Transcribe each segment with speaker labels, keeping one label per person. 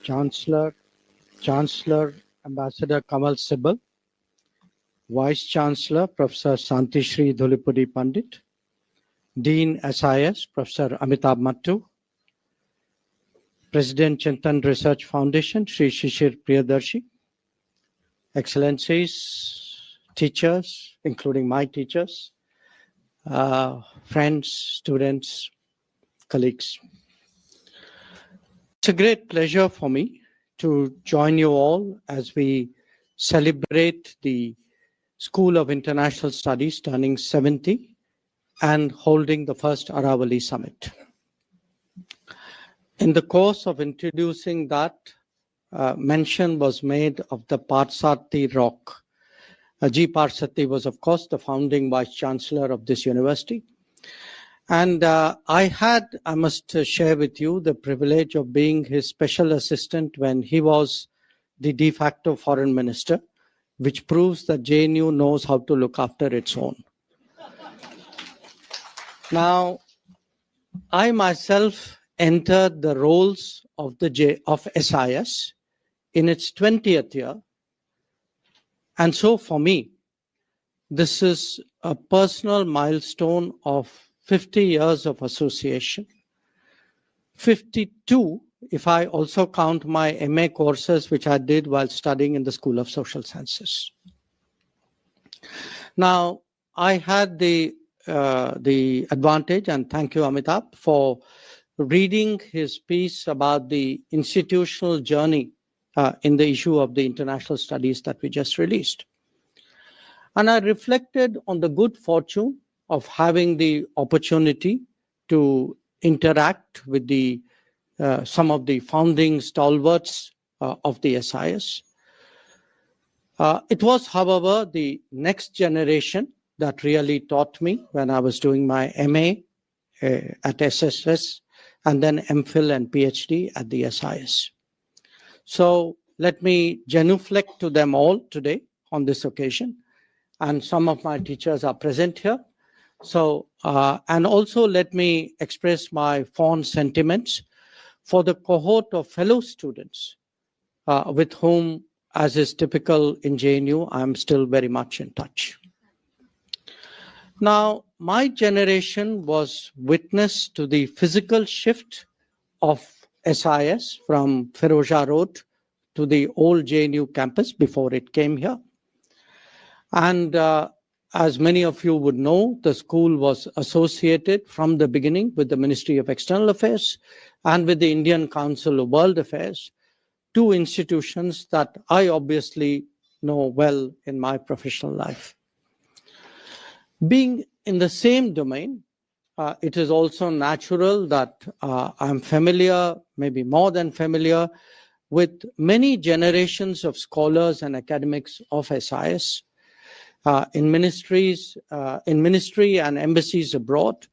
Speaker 1: Chancellor, Chancellor Ambassador Kamal Sibal, Vice Chancellor Professor Santishri Dhulipudi Pandit, Dean SIS Professor Amitabh Mattu, President Chintan Research Foundation Sri Shishir Priyadarshi, Excellencies, teachers, including my teachers, friends, students, colleagues. It's a great pleasure for me to join you all as we celebrate the School of International Studies turning 70 and holding the first Aravalli Summit. In the course of introducing that, mention was made of the Parsati Rock. G. Parsati was, of course, the founding Vice Chancellor of this university. And I must share with you, the privilege of being his special assistant when he was the de facto foreign minister, which proves that JNU knows how to look after its own. Now, I myself entered the roles of SIS in its 20th year. And so for me, this is a personal milestone of 50 years of association. 52, if I also count my MA courses, which I did while studying in the School of Social Sciences. Now, I had the advantage, and thank you, Amitabh, for reading his piece about the institutional journey in the issue of the international studies that we just released. And I reflected on the good fortune of having the opportunity to interact with some of the founding stalwarts of the SIS. It was, however, the next generation that really taught me when I was doing my MA at SSS and then MPhil and PhD at the SIS. So let me genuflect to them all today on this occasion. And some of my teachers are present here. So, and also let me express my fond sentiments for the cohort of fellow students with whom, as is typical in JNU, I'm still very much in touch. Now, my generation was witness to the physical shift of SIS from Firouzja Road to the old JNU campus before it came here. And as many of you would know, the school was associated from the beginning with the Ministry of External Affairs and with the Indian Council of World Affairs, two institutions that I obviously know well in my professional life. Being in the same domain, it is also natural that I'm familiar, maybe more than familiar, with many generations of scholars and academics of SIS. In ministry and embassies abroad,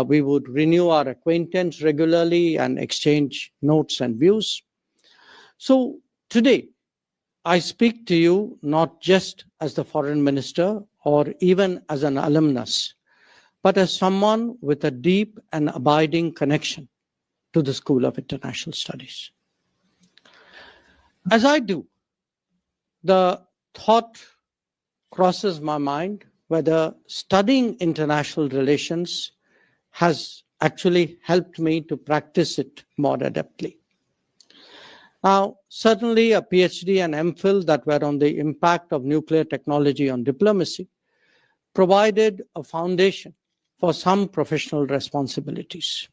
Speaker 1: we would renew our acquaintance regularly and exchange notes and views. So today, I speak to you not just as the foreign minister or even as an alumnus, but as someone with a deep and abiding connection to the School of International Studies. As I do, the thought crosses my mind whether studying international relations has actually helped me to practice it more adeptly. Now, certainly a PhD and MPhil that were on the impact of nuclear technology on diplomacy provided a foundation for some professional responsibilities.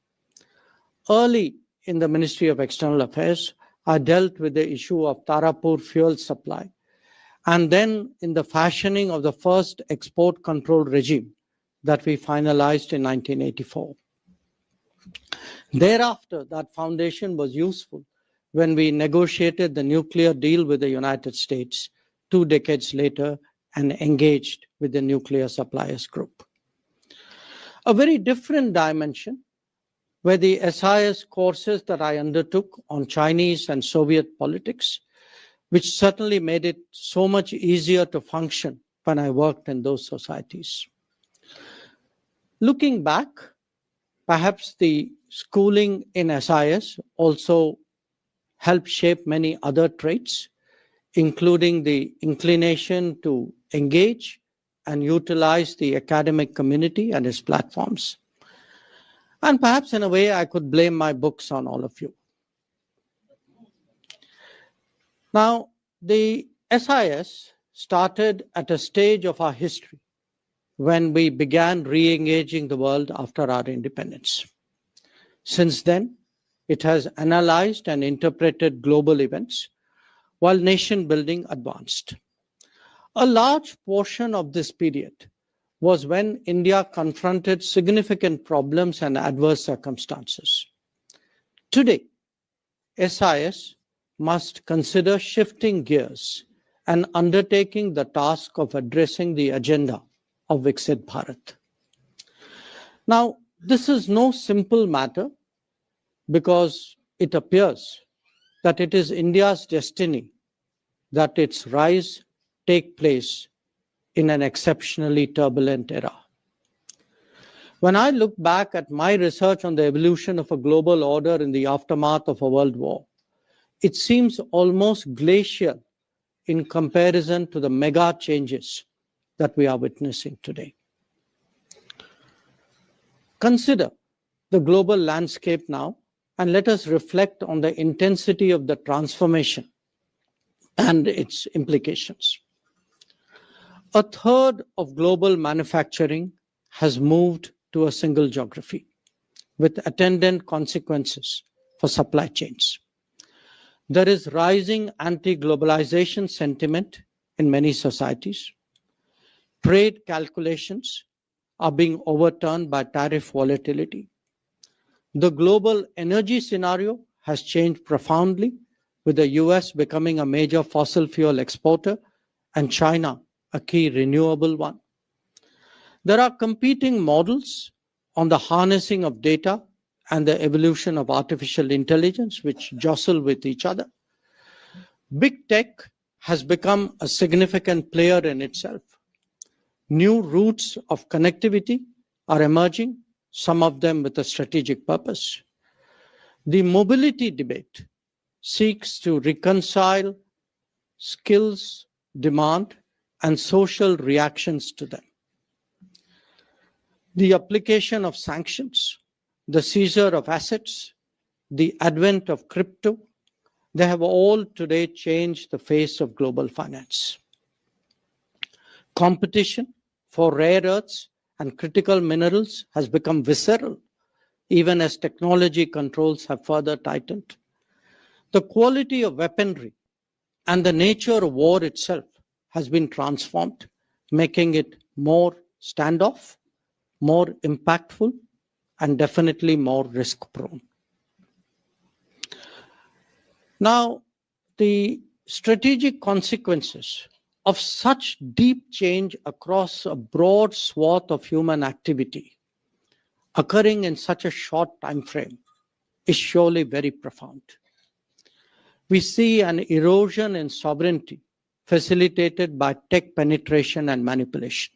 Speaker 1: Early in the Ministry of External Affairs, I dealt with the issue of Tarapur fuel supply, and then in the fashioning of the first export control regime that we finalized in 1984. Thereafter, that foundation was useful when we negotiated the nuclear deal with the United States 2 decades later and engaged with the nuclear suppliers group. A very different dimension were the SIS courses that I undertook on Chinese and Soviet politics, which certainly made it so much easier to function when I worked in those societies. Looking back, perhaps the schooling in SIS also helped shape many other traits, including the inclination to engage and utilize the academic community and its platforms. And perhaps in a way, I could blame my books on all of you. Now, the SIS started at a stage of our history when we began re-engaging the world after our independence. Since then, it has analyzed and interpreted global events while nation building advanced. A large portion of this period was when India confronted significant problems and adverse circumstances. Today, SIS must consider shifting gears and undertaking the task of addressing the agenda of Viksit Bharat. Now, this is no simple matter because it appears that it is India's destiny that its rise take place in an exceptionally turbulent era. When I look back at my research on the evolution of a global order in the aftermath of a world war, it seems almost glacial in comparison to the mega changes that we are witnessing today. Consider the global landscape now, and let us reflect on the intensity of the transformation and its implications. A third of global manufacturing has moved to a single geography, with attendant consequences for supply chains. There is rising anti-globalization sentiment in many societies. Trade calculations are being overturned by tariff volatility. The global energy scenario has changed profoundly, with the US becoming a major fossil fuel exporter and China a key renewable one. There are competing models on the harnessing of data and the evolution of artificial intelligence, which jostle with each other. Big tech has become a significant player in itself. New routes of connectivity are emerging, some of them with a strategic purpose. The mobility debate seeks to reconcile skills, demand, and social reactions to them. The application of sanctions, the seizure of assets, the advent of crypto, they have all today changed the face of global finance. Competition for rare earths and critical minerals has become visceral, even as technology controls have further tightened. The quality of weaponry and the nature of war itself has been transformed, making it more standoff, more impactful, and definitely more risk-prone. Now, the strategic consequences of such deep change across a broad swath of human activity occurring in such a short time frame is surely very profound. We see an erosion in sovereignty facilitated by tech penetration and manipulation.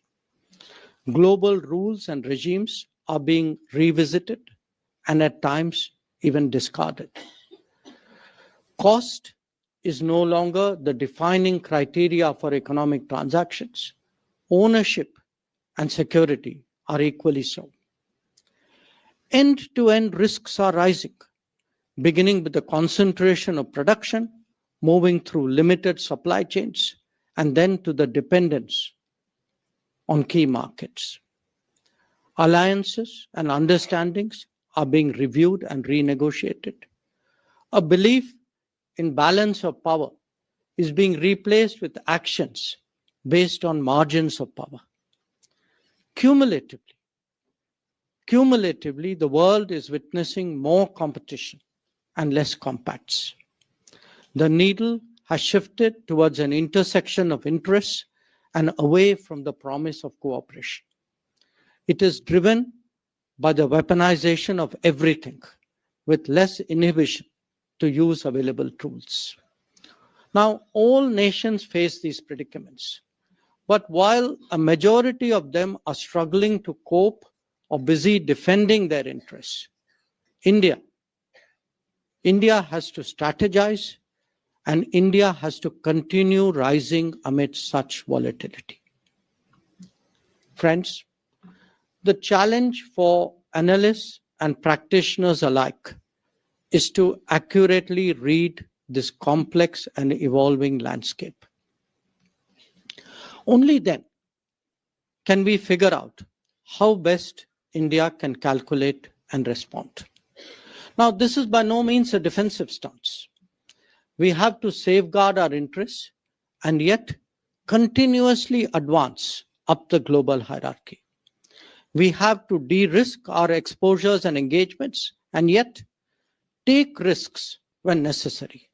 Speaker 1: Global rules and regimes are being revisited and at times even discarded. Cost is no longer the defining criteria for economic transactions. Ownership and security are equally so. End-to-end risks are rising, beginning with the concentration of production, moving through limited supply chains, and then to the dependence on key markets. Alliances and understandings are being reviewed and renegotiated. A belief in balance of power is being replaced with actions based on margins of power. Cumulatively, the world is witnessing more competition and less compacts. The needle has shifted towards an intersection of interests and away from the promise of cooperation. It is driven by the weaponization of everything with less inhibition to use available tools. Now, all nations face these predicaments, but while a majority of them are struggling to cope or busy defending their interests, India India has to strategize, and India has to continue rising amid such volatility. Friends, the challenge for analysts and practitioners alike is to accurately read this complex and evolving landscape. Only then can we figure out how best India can calculate and respond. Now, this is by no means a defensive stance. We have to safeguard our interests and yet continuously advance up the global hierarchy. We have to de-risk our exposures and engagements and yet take risks when necessary.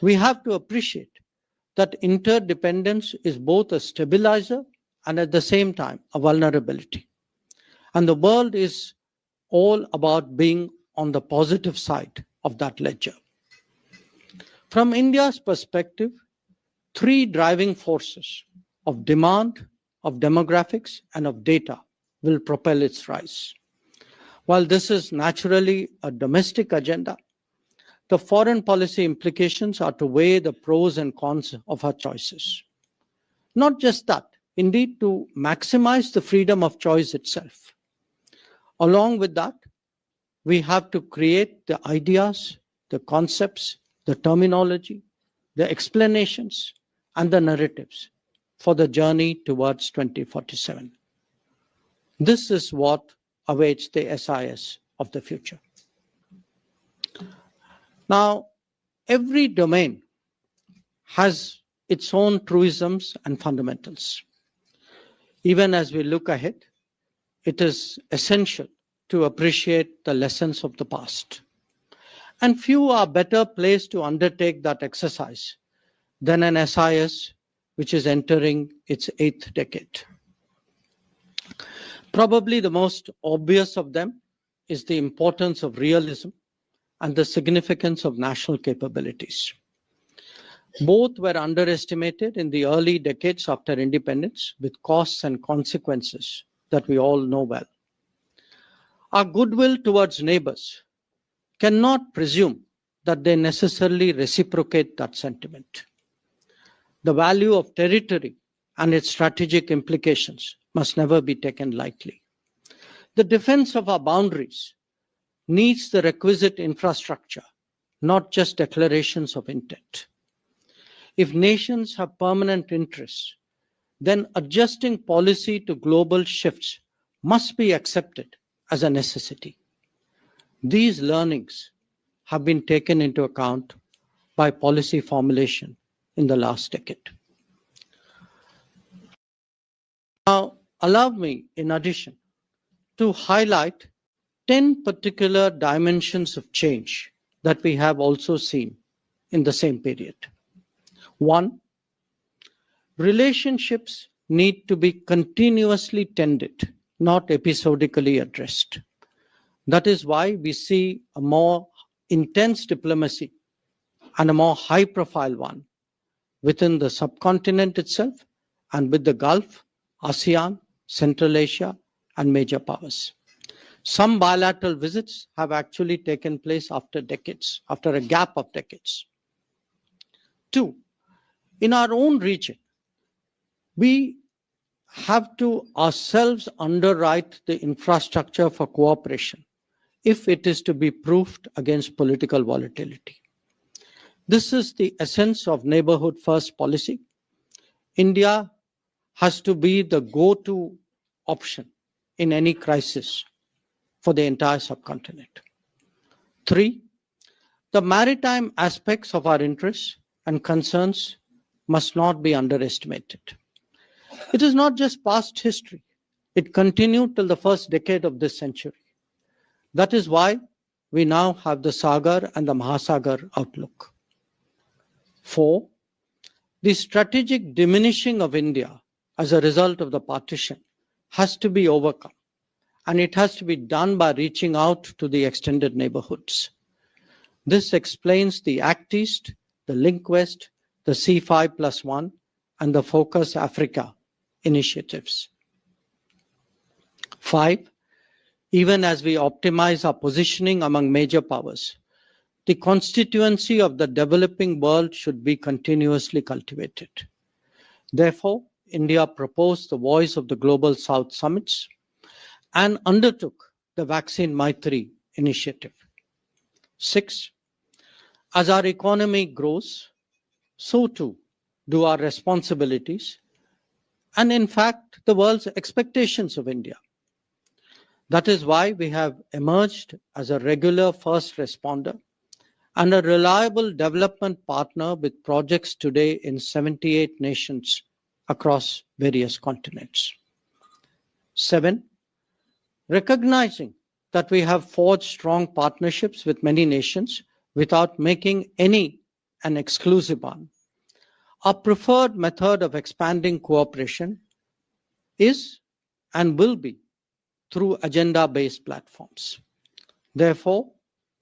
Speaker 1: We have to appreciate that interdependence is both a stabilizer and at the same time a vulnerability. And the world is all about being on the positive side of that ledger. From India's perspective, three driving forces of demand, of demographics, and of data will propel its rise. While this is naturally a domestic agenda, the foreign policy implications are to weigh the pros and cons of our choices. Not just that, indeed to maximize the freedom of choice itself. Along with that, we have to create the ideas, the concepts, the terminology, the explanations, and the narratives for the journey towards 2047. This is what awaits the SIS of the future. Now, every domain has its own truisms and fundamentals. Even as we look ahead, it is essential to appreciate the lessons of the past. And few are better placed to undertake that exercise than an SIS which is entering its 8th decade. Probably the most obvious of them is the importance of realism and the significance of national capabilities. Both were underestimated in the early decades after independence, with costs and consequences that we all know well. Our goodwill towards neighbors cannot presume that they necessarily reciprocate that sentiment. The value of territory and its strategic implications must never be taken lightly. The defense of our boundaries needs the requisite infrastructure, not just declarations of intent. If nations have permanent interests, then adjusting policy to global shifts must be accepted as a necessity. These learnings have been taken into account by policy formulation in the last decade. Now, allow me, in addition, to highlight 10 particular dimensions of change that we have also seen in the same period. 1, relationships need to be continuously tended, not episodically addressed. That is why we see a more intense diplomacy and a more high-profile one within the subcontinent itself and with the Gulf, ASEAN, Central Asia, and major powers. Some bilateral visits have actually taken place after decades, after a gap of decades. 2, in our own region, we have to ourselves underwrite the infrastructure for cooperation if it is to be proofed against political volatility. This is the essence of neighborhood first policy. India has to be the go-to option in any crisis for the entire subcontinent. 3, the maritime aspects of our interests and concerns must not be underestimated. It is not just past history. It continued till the first decade of this century. That is why we now have the Sagar and the Mahasagar outlook. 4, the strategic diminishing of India as a result of the partition has to be overcome, and it has to be done by reaching out to the extended neighborhoods. This explains the Act East, the Link West, the C5+1, and the Focus Africa initiatives. 5, even as we optimize our positioning among major powers, the constituency of the developing world should be continuously cultivated. Therefore, India proposed the Voice of the Global South summits and undertook the Vaccine Maitri initiative. 6. As our economy grows, so too do our responsibilities and, in fact, the world's expectations of India. That is why we have emerged as a regular first responder and a reliable development partner with projects today in 78 nations across various continents. 7. Recognizing that we have forged strong partnerships with many nations without making any an exclusive one, our preferred method of expanding cooperation is and will be through agenda-based platforms. Therefore,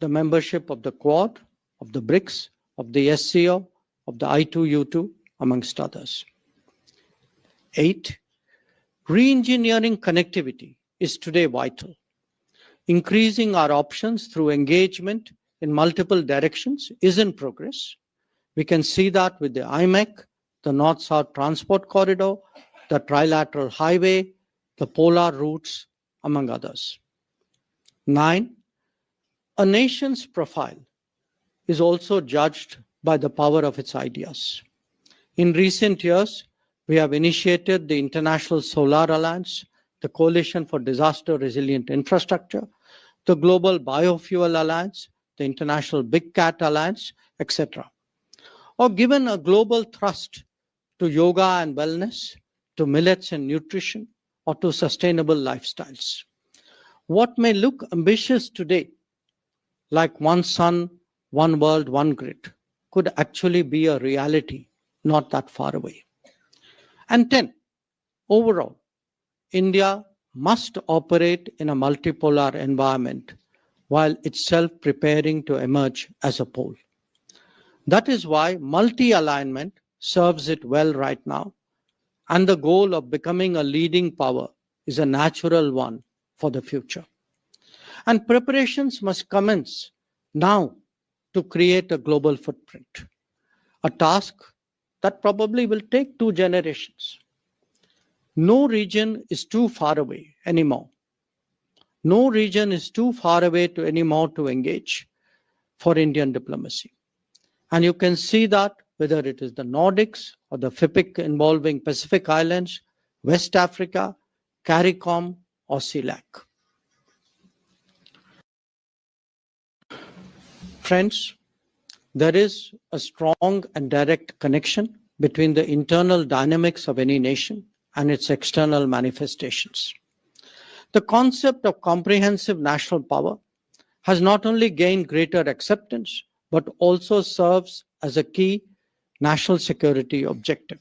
Speaker 1: the membership of the Quad, of the BRICS, of the SCO, of the I2U2, amongst others. 8. Re-engineering connectivity is today vital. Increasing our options through engagement in multiple directions is in progress. We can see that with the IMEC, the North-South Transport Corridor, the Trilateral Highway, the Polar Routes, among others. 9. A nation's profile is also judged by the power of its ideas. In recent years, we have initiated the International Solar Alliance, the Coalition for Disaster Resilient Infrastructure, the Global Biofuel Alliance, the International Big Cat Alliance, etc. Or given a global thrust to yoga and wellness, to millets and nutrition, or to sustainable lifestyles. What may look ambitious today, like one sun, one world, one grid, could actually be a reality not that far away. And 10, overall, India must operate in a multipolar environment while itself preparing to emerge as a pole. That is why multi-alignment serves it well right now, and the goal of becoming a leading power is a natural one for the future. And preparations must commence now to create a global footprint, a task that probably will take 2 generations. No region is too far away anymore. No region is too far away anymore to engage for Indian diplomacy. And you can see that whether it is the Nordics or the FIPIC involving Pacific Islands, West Africa, CARICOM, or CELAC. Friends, there is a strong and direct connection between the internal dynamics of any nation and its external manifestations. The concept of comprehensive national power has not only gained greater acceptance, but also serves as a key national security objective.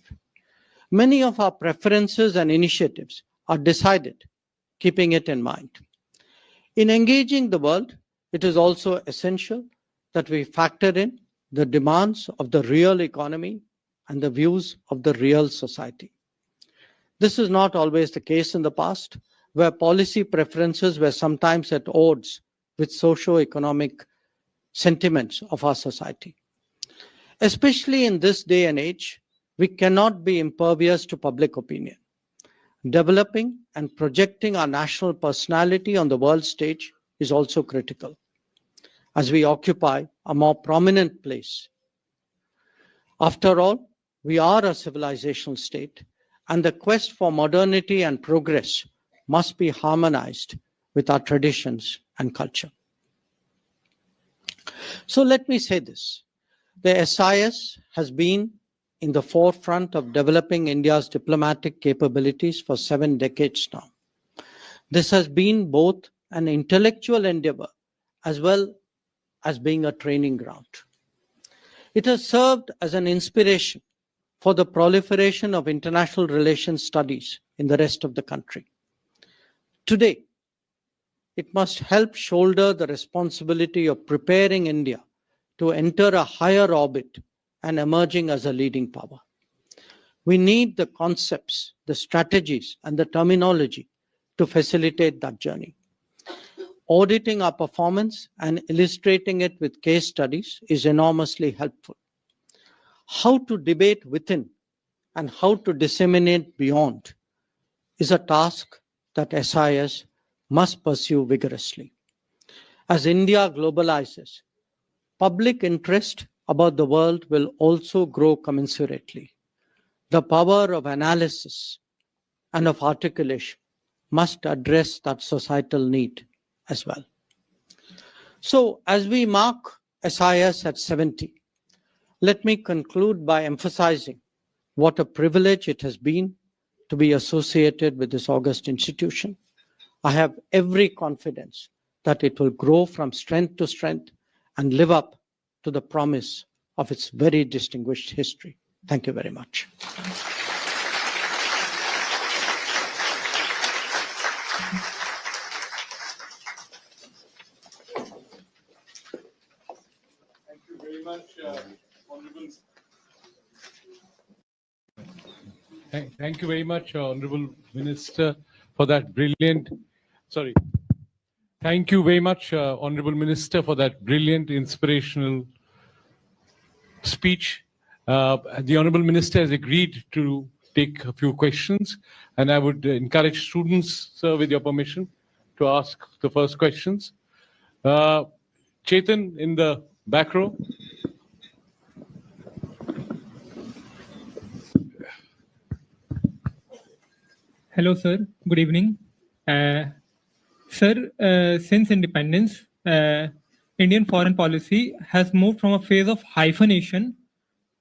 Speaker 1: Many of our preferences and initiatives are decided keeping it in mind. In engaging the world, it is also essential that we factor in the demands of the real economy and the views of the real society. This is not always the case in the past, where policy preferences were sometimes at odds with socio-economic sentiments of our society. Especially in this day and age, we cannot be impervious to public opinion. Developing and projecting our national personality on the world stage is also critical, as we occupy a more prominent place. After all, we are a civilizational state, and the quest for modernity and progress must be harmonized with our traditions and culture. So let me say this. The SIS has been in the forefront of developing India's diplomatic capabilities for 7 decades now. This has been both an intellectual endeavor as well as being a training ground. It has served as an inspiration for the proliferation of international relations studies in the rest of the country. Today, it must help shoulder the responsibility of preparing India to enter a higher orbit and emerging as a leading power. We need the concepts, the strategies, and the terminology to facilitate that journey. auditing our performance and illustrating it with case studies is enormously helpful. How to debate within and how to disseminate beyond is a task that SIS must pursue vigorously. As India globalizes, public interest about the world will also grow commensurately. The power of analysis and of articulation must address that societal need as well. So, as we mark SIS at 70, let me conclude by emphasizing what a privilege it has been to be associated with this august institution. I have every confidence that it will grow from strength to strength and live up to the promise of its very distinguished history. Thank you very much.
Speaker 2: Thank you very much, Honorable. Thank you very much, Honorable Minister, for that brilliant. Thank you very much, Honorable Minister, for that brilliant, inspirational speech. The Honorable Minister has agreed to take a few questions, and I would encourage students, sir, with your permission, to ask the first questions. Chetan in the back row.
Speaker 3: Hello, sir. Good evening. Sir, since independence, Indian foreign policy has moved from a phase of hyphenation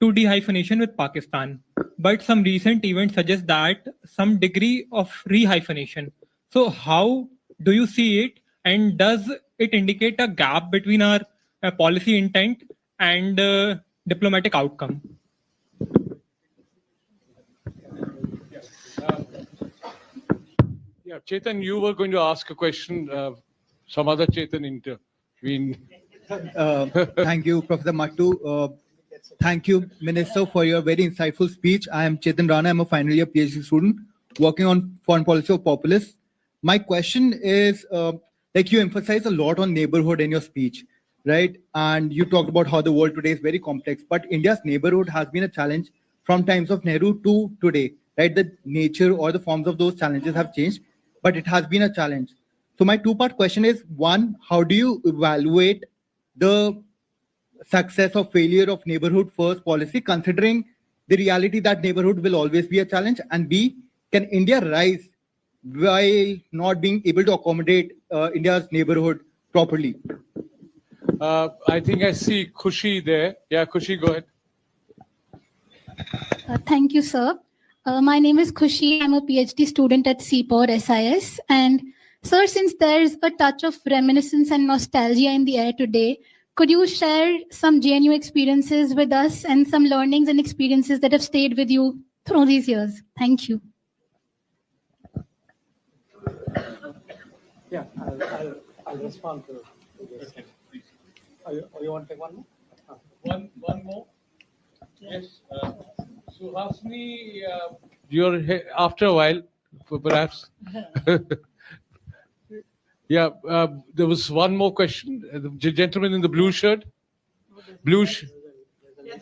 Speaker 3: to dehyphenation with Pakistan. But some recent events suggest that some degree of rehyphenation. So how do you see it? And does it indicate a gap between our policy intent and diplomatic outcome?
Speaker 2: Yeah, Chetan, you were going to ask a question. Some other Chetan intervened.
Speaker 4: Thank you, Professor Mattu. Thank you, Minister, for your very insightful speech. I am Chetan Rana. I'm a final year PhD student working on foreign policy of populists. My question is, like you emphasize a lot on neighborhood in your speech, right? And you talked about how the world today is very complex, but India's neighborhood has been a challenge from times of Nehru to today, right? The nature or the forms of those challenges have changed, but it has been a challenge. So my two-part question is, one, how do you evaluate the success or failure of neighborhood first policy, considering the reality that neighborhood will always be a challenge? And B, can India rise while not being able to accommodate India's neighborhood properly?
Speaker 2: I think I see Khushi there. Yeah, Khushi, go ahead.
Speaker 5: Thank you, sir. My name is Khushi. I'm a PhD student at CPOR SIS. And sir, since there's a touch of reminiscence and nostalgia in the air today, could you share some JNU experiences with us and some learnings and experiences that have stayed with you through these years? Thank you.
Speaker 1: Yeah, I'll respond to this. Okay, please. You want to take one more?
Speaker 2: One more? Yes. Suhasini, you're here after a while, perhaps. Yeah, there was one more question. The gentleman in the blue shirt.
Speaker 6: There's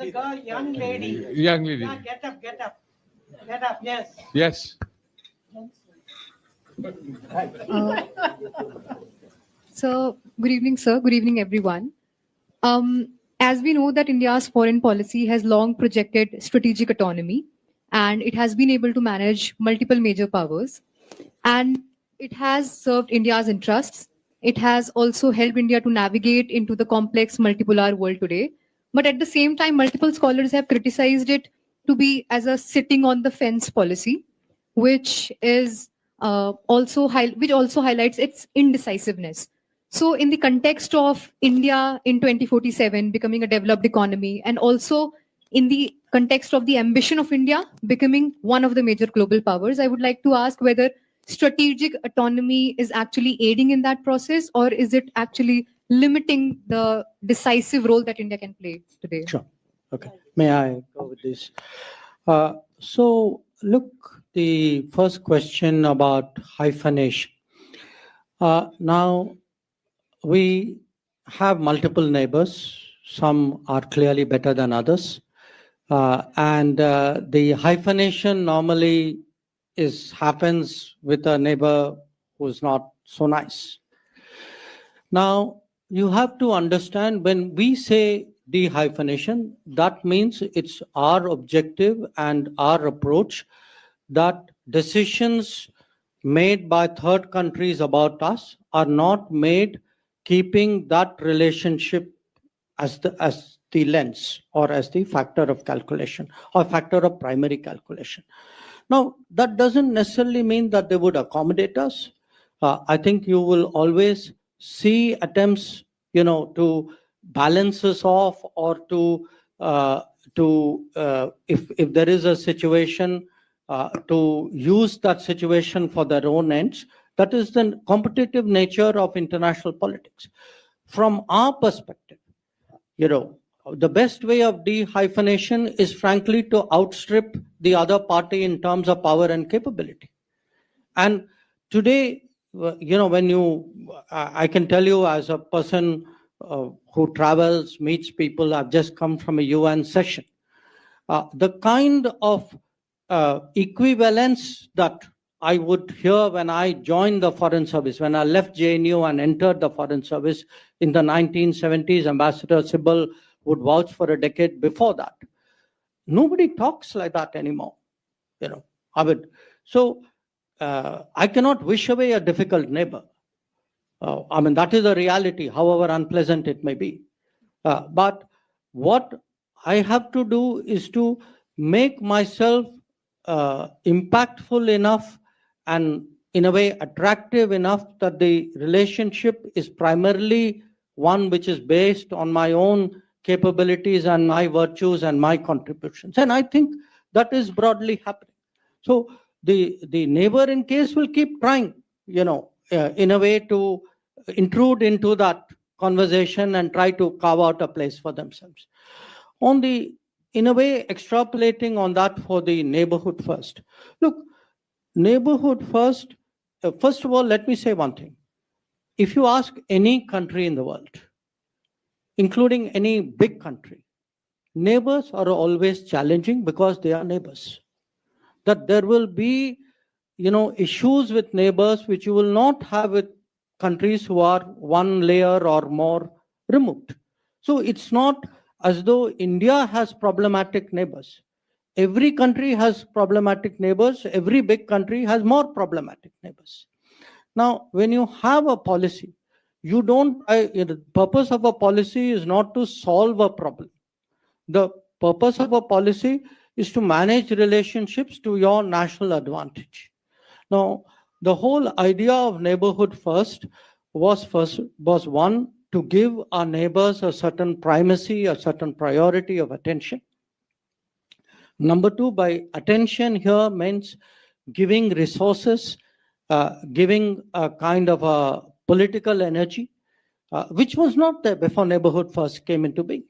Speaker 6: a girl, young lady.
Speaker 2: Young lady.
Speaker 6: Yeah, get up, get up. Get up, yes.
Speaker 2: Yes.
Speaker 7: So, good evening, sir. Good evening, everyone. As we know that India's foreign policy has long projected strategic autonomy, and it has been able to manage multiple major powers, and it has served India's interests. It has also helped India to navigate into the complex multipolar world today. But at the same time, multiple scholars have criticized it to be as a sitting on the fence policy, which is also highlights its indecisiveness. So in the context of India in 2047 becoming a developed economy, and also in the context of the ambition of India becoming one of the major global powers, I would like to ask whether strategic autonomy is actually aiding in that process, or is it actually limiting the decisive role that India can play today?
Speaker 1: Sure. Okay. May I go with this? So look, the first question about hyphenation. Now, we have multiple neighbors. Some are clearly better than others. And the hyphenation normally happens with a neighbor who's not so nice. Now, you have to understand when we say dehyphenation, that means it's our objective and our approach that decisions made by third countries about us are not made keeping that relationship as the lens or as the factor of calculation or factor of primary calculation. Now, that doesn't necessarily mean that they would accommodate us. I think you will always see attempts, to balance us off or if there is a situation, to use that situation for their own ends. That is the competitive nature of international politics. From our perspective, the best way of dehyphenation is frankly to outstrip the other party in terms of power and capability. And today, I can tell you as a person who travels, meets people, I've just come from a UN session. The kind of equivalence that I would hear when I joined the Foreign Service, when I left JNU and entered the Foreign Service in the 1970s, Ambassador Sybil would vouch for a decade before that. Nobody talks like that anymore, So I cannot wish away a difficult neighbor. That is a reality, however unpleasant it may be. But what I have to do is to make myself impactful enough and in a way attractive enough that the relationship is primarily one which is based on my own capabilities and my virtues and my contributions. And I think that is broadly happening. So the neighbor in case will keep trying, in a way to intrude into that conversation and try to carve out a place for themselves. In a way, extrapolating on that for the neighborhood first. Look, neighborhood first, first of all, let me say one thing. If you ask any country in the world, including any big country, neighbors are always challenging because they are neighbors. That there will be, issues with neighbors which you will not have with countries who are one layer or more removed. So it's not as though India has problematic neighbors. Every country has problematic neighbors. Every big country has more problematic neighbors. Now, when you have a policy, the purpose of a policy is not to solve a problem. The purpose of a policy is to manage relationships to your national advantage. Now, the whole idea of neighborhood first was one, to give our neighbors a certain primacy, a certain priority of attention. Number two, by attention here means giving resources, giving a kind of a political energy, which was not there before neighborhood first came into being.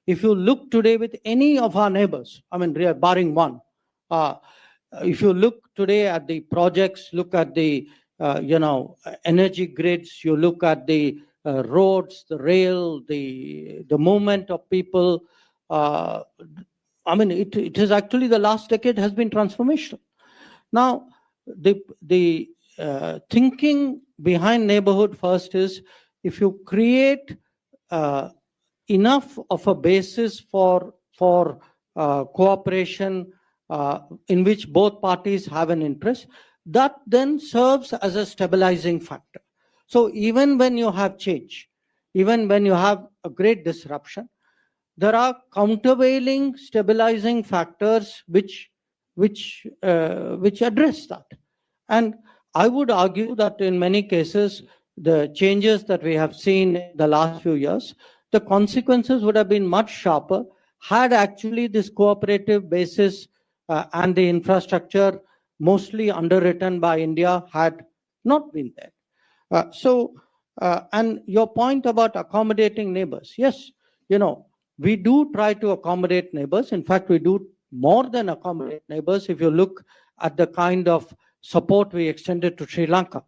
Speaker 1: If you look today with any of our neighbors, barring one, if you look today at the projects, look at the energy grids, you look at the roads, the rail, the movement of people, it is actually the last decade has been transformational. Now, the thinking behind neighborhood first is if you create enough of a basis for cooperation in which both parties have an interest, that then serves as a stabilizing factor. So even when you have change, even when you have a great disruption, there are countervailing stabilizing factors which address that. And I would argue that in many cases, the changes that we have seen in the last few years, the consequences would have been much sharper had actually this cooperative basis and the infrastructure mostly underwritten by India had not been there. And your point about accommodating neighbors, yes, we do try to accommodate neighbors. In fact, we do more than accommodate neighbors. If you look at the kind of support we extended to Sri Lanka,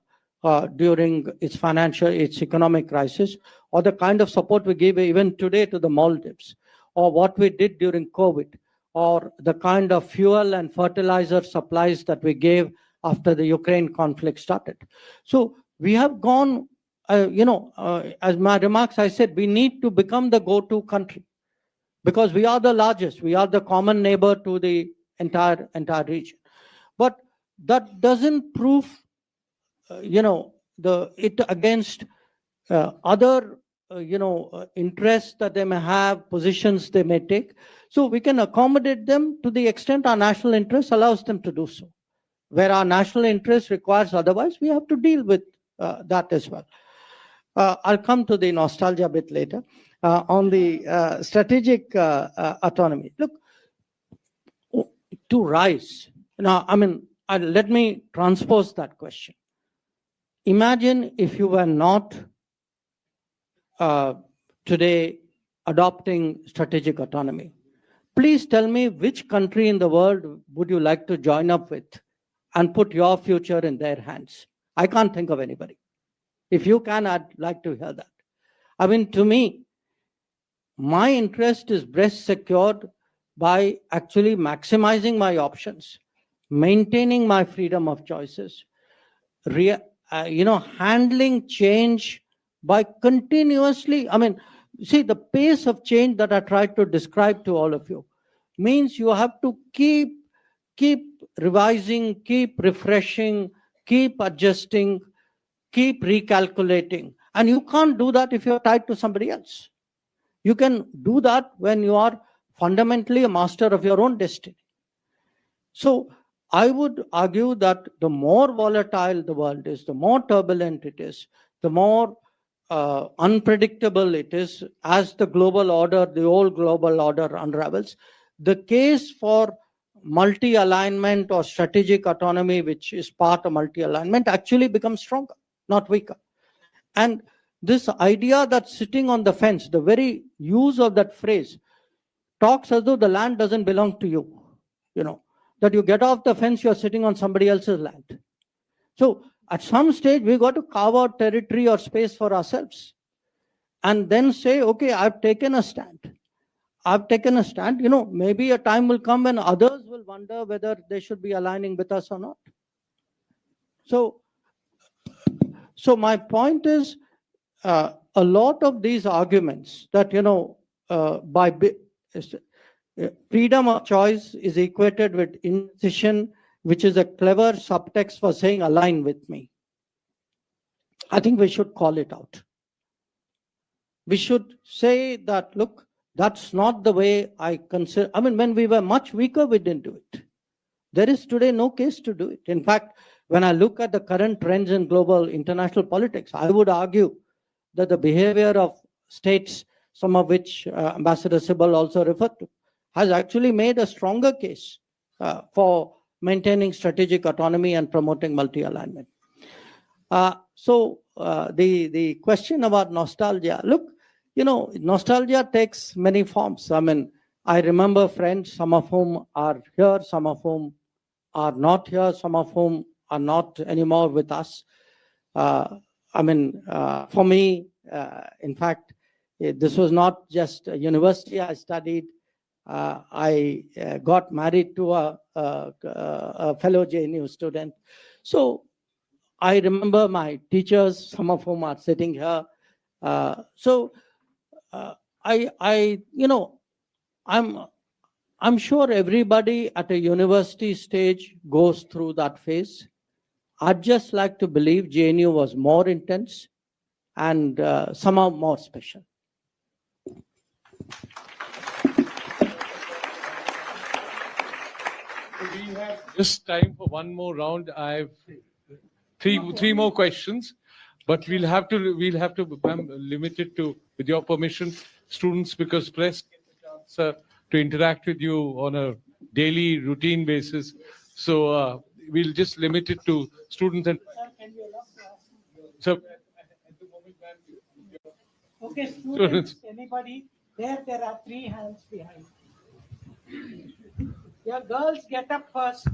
Speaker 1: during its economic crisis, or the kind of support we give even today to the Maldives, or what we did during COVID, or the kind of fuel and fertilizer supplies that we gave after the Ukraine conflict started. So we have gone, as my remarks, I said, we need to become the go-to country because we are the largest. We are the common neighbor to the entire region. But that doesn't prove, it against other, interests that they may have, positions they may take. So we can accommodate them to the extent our national interest allows them to do so. Where our national interest requires otherwise, we have to deal with that as well. I'll come to the nostalgia bit later. On the strategic autonomy, look, to rise. Now, let me transpose that question. Imagine if you were not today adopting strategic autonomy. Please tell me which country in the world would you like to join up with and put your future in their hands? I can't think of anybody. If you can, I'd like to hear that. To me, my interest is best secured by actually maximizing my options, maintaining my freedom of choices, handling change by continuously, see, the pace of change that I tried to describe to all of you means you have to keep revising, keep refreshing, keep adjusting, keep recalculating. And you can't do that if you're tied to somebody else. You can do that when you are fundamentally a master of your own destiny. So I would argue that the more volatile the world is, the more turbulent it is, the more unpredictable it is as the global order, the old global order unravels. The case for multi-alignment or strategic autonomy, which is part of multi-alignment, actually becomes stronger, not weaker. And this idea that sitting on the fence, the very use of that phrase, talks as though the land doesn't belong to you, that you get off the fence, you're sitting on somebody else's land. So at some stage, we got to carve out territory or space for ourselves and then say, okay, I've taken a stand. Maybe a time will come when others will wonder whether they should be aligning with us or not. So my point is, a lot of these arguments that, freedom of choice is equated with indecision, which is a clever subtext for saying align with me. I think we should call it out. We should say that, look, that's not the way I consider. When we were much weaker, we didn't do it. There is today no case to do it. In fact, when I look at the current trends in global international politics, I would argue that the behavior of states, some of which Ambassador Sibal also referred to, has actually made a stronger case for maintaining strategic autonomy and promoting multi-alignment. So the question about nostalgia, look, nostalgia takes many forms. I remember friends, some of whom are here, some of whom are not here, some of whom are not anymore with us. For me, in fact, this was not just a university I studied. I got married to a fellow JNU student. So I remember my teachers, some of whom are sitting here. I'm sure everybody at a university stage goes through that phase. I'd just like to believe JNU was more intense and somehow more special.
Speaker 2: We have just time for one more round. I have three more questions, but we'll have to limit it to, with your permission, students, because press get the chance to interact with you on a daily routine basis. So we'll just limit it to students and.
Speaker 6: Sir, can you allow to ask?
Speaker 2: So at the moment,
Speaker 6: okay, students, anybody? There are 3 hands behind. Yeah, girls, get up first.